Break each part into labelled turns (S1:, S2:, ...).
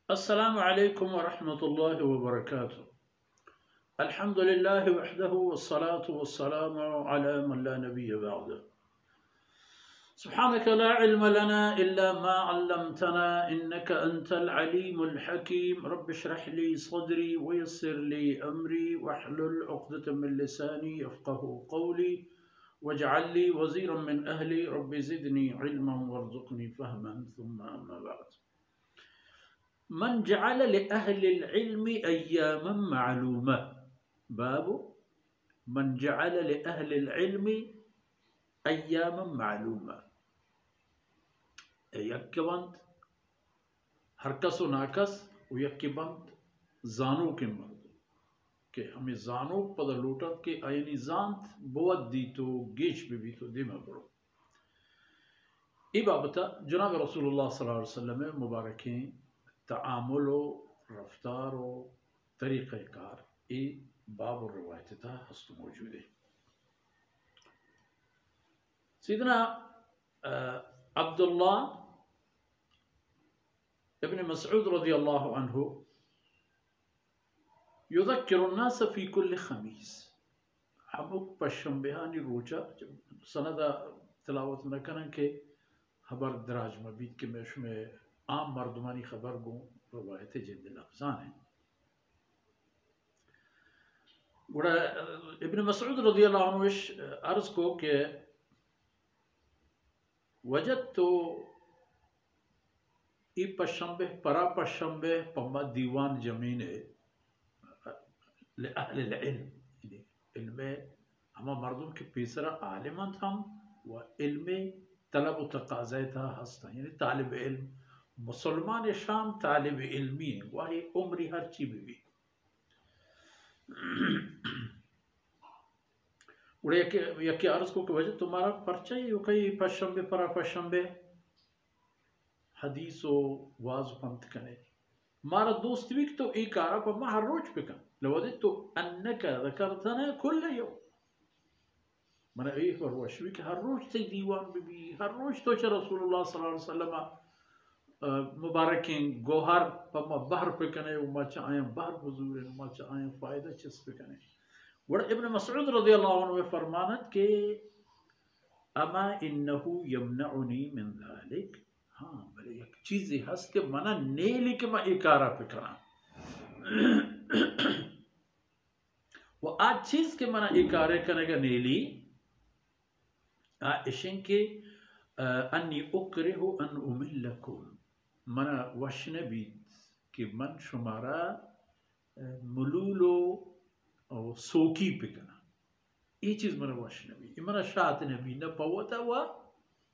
S1: अस्सलामु अलैकुम वरहमतुल्लाहि वबरकातुहू। अल्हम्दुलिल्लाहि वहदहू वस्सलातु वस्सलामु अला मन ला नबिय्य बअदह। सुब्हानक ला इल्म लना इल्ला मा अल्लमतना इन्नका अंतल अलीमुल हकीम। रब्बि इश्रह ली सदरी वयस्सिर ली अमरी वहलुल उक़दतम मिन लिसानी यफ़क़हू क़ौली वजअल ली वज़ीरम मिन अहली रब्बि ज़िदनी इल्मन वरज़ुक़नी फ़हमन सुम्मा अम्मा बअद। मन जअल लिअहलिल इल्मि अय्यामन मअलूमा। बाबु मन जअल लिअहलिल इल्मि अय्यामन मअलूमा। यक्कवंत हरकस व नाकस व यक्कवंत जानू के मर्द के हमें जानू पद लूटत के आयनी जानत बहुत दी तो गेश भी तो दिमा बड़ो इबाबता जनाब रसूलुल्लाह सल्लल्लाहु अलैहि वसल्लम मुबारकें तआमुलो रफ्तारो तरीक़ाकार ए बाब रवायत था हस्त मौजूद है। सीदना अब्दुल्लाह इब्न मसऊद रज़ियल्लाहु अन्हु युज़क्किरुन्नास फ़ी कुल्लि ख़मीस। हम पशंबेहानी रोचा सनदा तिलावत न करन के खबर दराज मबीत के मेश में आम मर्दमानी खबर गो रवायत जिंद लफ्ज़ान है। बड़ा इब्न मसऊद रज़ियल्लाहु अन्हु अर्ज़ को के वजद तो ई पशंबे परा पशंबे पम्मा दीवान जमीन है अहल इल्म इल्म हम मर्दों के पेसरा आलिमन हम व इल्म तलब व तकाज़ा था हस्ता यानी तालिब इल्म मुसलमान शाम तालिब इल्मी है वाही उम्री हर चीज भी उड़े यके अर्ज़ को वजह तुम्हारा पर्चा ही कई पशंबे परा पशंबे हदीसो वाज पंत कने मारा दोस्त भी तो एक आरा पर मैं हर रोज पे कर लवदे तो अन्नका ज़करतना कुल यौम मैंने एक बार वशवी के हर रोज से दीवान भी हर रोज तो रसूलुल्लाह सल्लल्लाहु अलैहि वसल्लम मुबारकें गोहर पम्मा बहर पे कने उमा चाहे बहर हुजूर उमा चाहे फायदा चिस पे कने वड़ इब्न मसऊद रज़ियल्लाहु अन्हु फरमानत के अमा इन्नहु यमनउनी मिन ज़ालिक। हाँ भले एक चीज हस के मना नेली के मैं इकारा पे करा वो आज चीज के मना इकारे करेगा नेली इशिन के अन्नी उकरिहु अन उमिल्लकुम मना वशने बीत कि मन शुमारा मुलूलो और सोकी पे करना ये चीज मना वशने भी मना शात नबी न पवता हुआ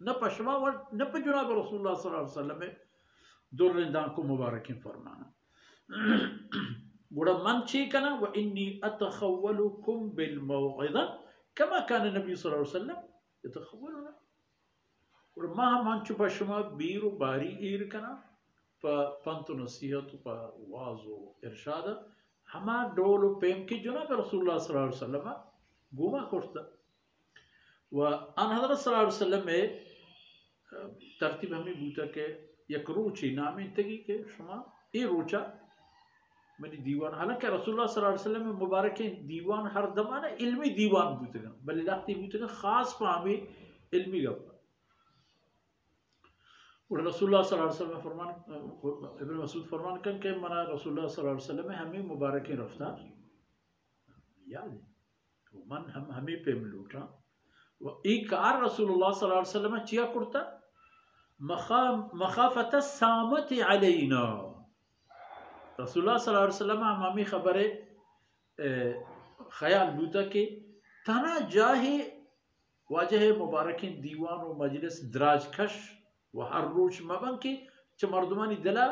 S1: न पशवा व न पे जनाब रसूलुल्लाह सल्लल्लाहु अलैहि वसल्लम में दुर्रिंदा को मुबारकिन फरमाना बुरा मन ची कना व इन्नी अतखव्वलुकुम बिल मौइज़ा कमा कान नबी सल्लल्लाहु अलैहि वसल्लम यतखव्वलुना और मा मन चुपा शुमा बीरु बारी ईर कना पंतु नसीहत प वाजो इरशाद हमा डोलो पेम की जनाब रसूलुल्लाह सल्लल्लाहु अलैहि वसल्लम गुमा करता व अन हज़रत सल्लल्लाहु अलैहि वसल्लम में तरतीब हमें बूता के एक रोची नामी तगी के शुमा ये रोचा मेरी दीवान हालांकि रसूलुल्लाह सल्लल्लाहु अलैहि वसल्लम में मुबारक दीवान हर दमाना इल्मी दीवान बूतगा बल्कि लाती बूतगा खास पामी इल्मी गप और रसूलुल्लाह सल्लल्लाहु अलैहि वसल्लम फरमान इब्न मसूद फरमान कर के मना रसूलुल्लाह सल्लल्लाहु अलैहि वसल्लम में हमें मुबारक रफ्तार याद है मन हम हमें पे लूटा वो एक आर रसूलुल्लाह सल्लल्लाहु अलैहि वसल्लम चिया कुर्ता मखाफत सामत अलैना रसूलुल्लाह सल्लल्लाहु अलैहि वसल्लम हमामी खबरे ख्याल बूता के तना जाहे वाजह मुबारकिन दीवान व मजलिस दराज कश व हर रोज मबन के च मर्दमानी दिला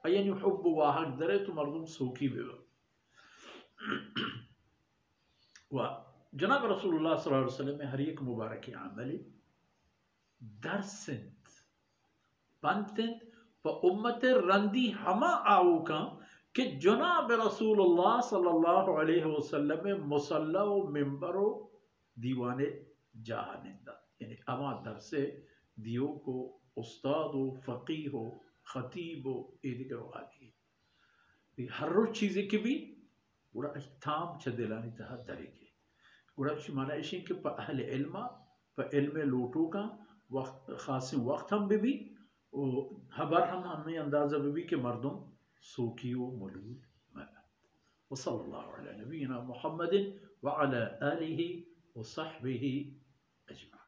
S1: यानी हुब वाहक दरे तो मर्दम सोखी बे व जनाब रसूलुल्लाह सल्लल्लाहु अलैहि वसल्लम में हर एक मुबारक अमली दरसिंत पंतिंत व उम्मत रंदी हमा आओ का कि जनाब रसूलुल्लाह सल्लल्लाहु अलैहि वसल्लम में मुसल्ला व मिंबर व दीवाने जहानिंदा यानी अमा दर से दियो को उस्ताद हो फ़कीह हो खतीब हो ये दिक्र आदि हर रोज चीज़ें की भी उड़ा थाम चदेलानी तहा दरेगे उड़ा माना इसी के अहल इल्मा प इल्म लोटू का वक्त खासी वक्त हम भी हबर हम हमें अंदाज़ा भी के मर्दों सूखी व मलूल वसल्लल्लाहु अला नबीना मुहम्मदिन व अला आलिहि व सहबिहि